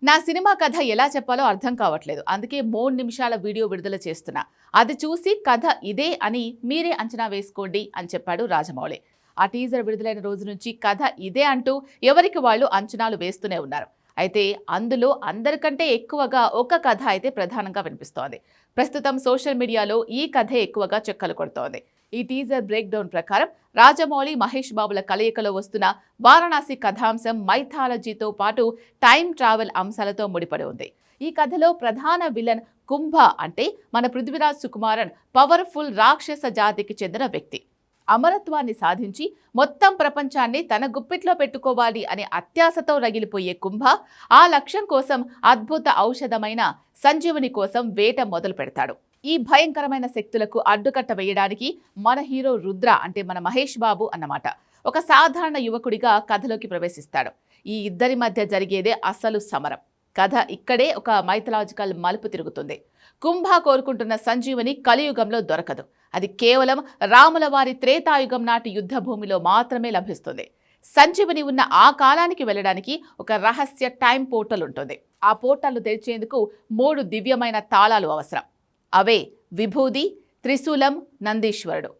నా సినిమా కథ ఎలా చెప్పాలో అర్థం కావట్లేదు. అందుకే 3 నిమిషాల వీడియో విడుదల చేస్తున్నా. అది చూసి కథ ఇదే అని మీరే అంచనా వేసుకోండి అని చెప్పాడు రాజమౌళి. ఆ టీజర్ విడుదలైన రోజు నుంచి కథ ఇదే అంటూ ఎవరికి వాళ్ళు అంచనాలు వేస్తూనే ఉన్నారు. అయితే అందులో అందరికంటే ఎక్కువగా ఒక కథ అయితే ప్రధానంగా వినిపిస్తోంది. ప్రస్తుతం సోషల్ మీడియాలో ఈ కథే ఎక్కువగా చెక్కలు కొడుతోంది. ఈ టీజర్ బ్రేక్ డౌన్ ప్రకారం రాజమౌళి, మహేష్ బాబుల కలయికలో వస్తున్న వారణాసి కథాంశం మైథాలజీతో పాటు టైం ట్రావెల్ అంశాలతో ముడిపడి ఉంది. ఈ కథలో ప్రధాన విలన్ కుంభ అంటే మన పృథ్వీరాజ్ సుకుమారన్ పవర్ఫుల్ రాక్షస జాతికి చెందిన వ్యక్తి. అమరత్వాన్ని సాధించి మొత్తం ప్రపంచాన్ని తన గుప్పిట్లో పెట్టుకోవాలి అనే అత్యాశతో రగిలిపోయే కుంభ ఆ లక్ష్యం కోసం అద్భుత ఔషధమైన సంజీవని కోసం వేట మొదలు పెడతాడు. ఈ భయంకరమైన శక్తులకు అడ్డుకట్ట వేయడానికి మన హీరో రుద్ర అంటే మన మహేష్ బాబు అన్నమాట ఒక సాధారణ యువకుడిగా కథలోకి ప్రవేశిస్తాడు. ఈ ఇద్దరి మధ్య జరిగేదే అసలు సమరం. కథ ఇక్కడే ఒక మైథలాజికల్ మలుపు తిరుగుతుంది. కుంభ కోరుకుంటున్న సంజీవని కలియుగంలో దొరకదు. అది కేవలం రాముల వారి త్రేతాయుగం నాటి యుద్ధ భూమిలో మాత్రమే లభిస్తుంది. సంజీవని ఉన్న ఆ కాలానికి వెళ్ళడానికి ఒక రహస్య టైం పోర్టల్ ఉంటుంది. ఆ పోర్టల్ను తెరిచేందుకు 3 దివ్యమైన తాళాలు అవసరం. అవే విభూది, త్రిశూలం, నందీశ్వరుడు.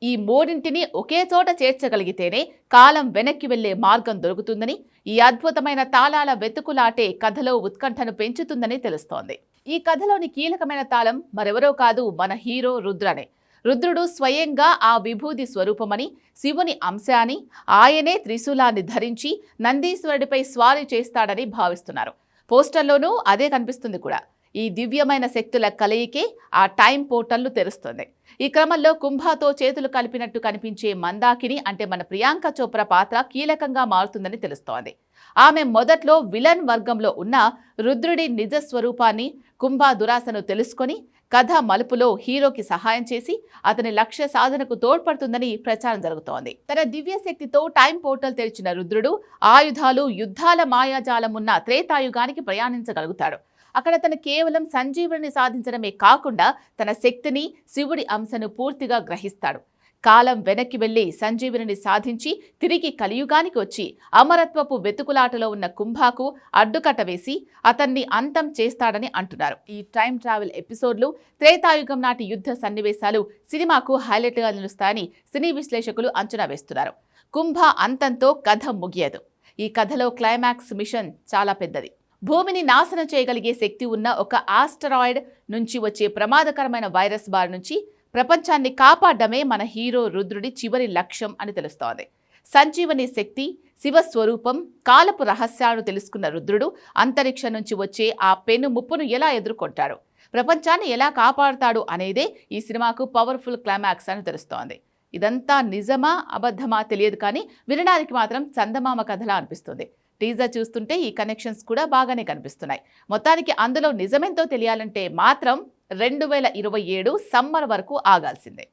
ఈ 3ంటిని ఒకే చోట చేర్చగలిగితేనే కాలం వెనక్కి వెళ్లే మార్గం దొరుకుతుందని, ఈ అద్భుతమైన తాళాల వెతుకులాటే కథలో ఉత్కంఠను పెంచుతుందని తెలుస్తోంది. ఈ కథలోని కీలకమైన తాళం మరెవరో కాదు, మన హీరో రుద్రనే. రుద్రుడు స్వయంగా ఆ విభూది స్వరూపమని, శివుని అంశ అని, ఆయనే త్రిశూలాన్ని ధరించి నందీశ్వరుడిపై స్వారీ చేస్తాడని భావిస్తున్నారు. పోస్టర్లోనూ అదే కనిపిస్తుంది కూడా. ఈ దివ్యమైన శక్తుల కలయికే ఆ టైం పోర్టల్ను తెరుస్తుంది. ఈ క్రమంలో కుంభతో చేతులు కలిపినట్టు కనిపించే మందాకిని అంటే మన ప్రియాంక చోప్రా పాత్ర కీలకంగా మారుతుందని తెలుస్తోంది. ఆమె మొదట్లో విలన్ వర్గంలో ఉన్న రుద్రుడి నిజ స్వరూపాన్ని, కుంభ దురాశను తెలుసుకొని కథ మలుపులో హీరోకి సహాయం చేసి అతని లక్ష్య సాధనకు తోడ్పడుతుందని ప్రచారం జరుగుతోంది. తన దివ్య శక్తితో టైం పోర్టల్ తెరిచిన రుద్రుడు ఆయుధాలు, యుద్ధాల మాయాజాలమున్న త్రేతాయుగానికి ప్రయాణించగలుగుతాడు. అక్కడ తను కేవలం సంజీవుని సాధించడమే కాకుండా తన శక్తిని, శివుడి అంశను పూర్తిగా గ్రహిస్తాడు. కాలం వెనక్కి వెళ్లి సంజీవుని సాధించి తిరిగి కలియుగానికి వచ్చి అమరత్వపు వెతుకులాటలో ఉన్న కుంభకు అడ్డుకట్ట వేసి అతన్ని అంతం చేస్తాడని అంటున్నారు. ఈ టైం ట్రావెల్ ఎపిసోడ్లు, త్రేతాయుగం నాటి యుద్ధ సన్నివేశాలు సినిమాకు హైలైట్గా నిలుస్తాయని సినీ విశ్లేషకులు అంచనా వేస్తున్నారు. కుంభ అంతంతో కథ ముగియదు. ఈ కథలో క్లైమాక్స్ మిషన్ చాలా పెద్దది. భూమిని నాశనం చేయగలిగే శక్తి ఉన్న ఒక ఆస్టరాయిడ్ నుంచి వచ్చే ప్రమాదకరమైన వైరస్ బారి నుంచి ప్రపంచాన్ని కాపాడమే మన హీరో రుద్రుడి చివరి లక్ష్యం అని తెలుస్తోంది. సంజీవని శక్తి, శివస్వరూపం, కాలపు రహస్యాలను తెలుసుకున్న రుద్రుడు అంతరిక్షం నుంచి వచ్చే ఆ పెను ముప్పును ఎలా ఎదుర్కొంటాడు, ప్రపంచాన్ని ఎలా కాపాడుతాడు అనేదే ఈ సినిమాకు పవర్ఫుల్ క్లైమాక్స్ అని తెలుస్తోంది. ఇదంతా నిజమా అబద్ధమా తెలియదు, కానీ వినడానికి మాత్రం చందమామ కథలా అనిపిస్తుంది. టీజర్ చూస్తుంటే ఈ కనెక్షన్స్ కూడా బాగానే కనిపిస్తున్నాయి. మొత్తానికి అందులో నిజమేంతో తెలియాలంటే మాత్రం 2027 సమ్మర్ వరకు ఆగాల్సిందే.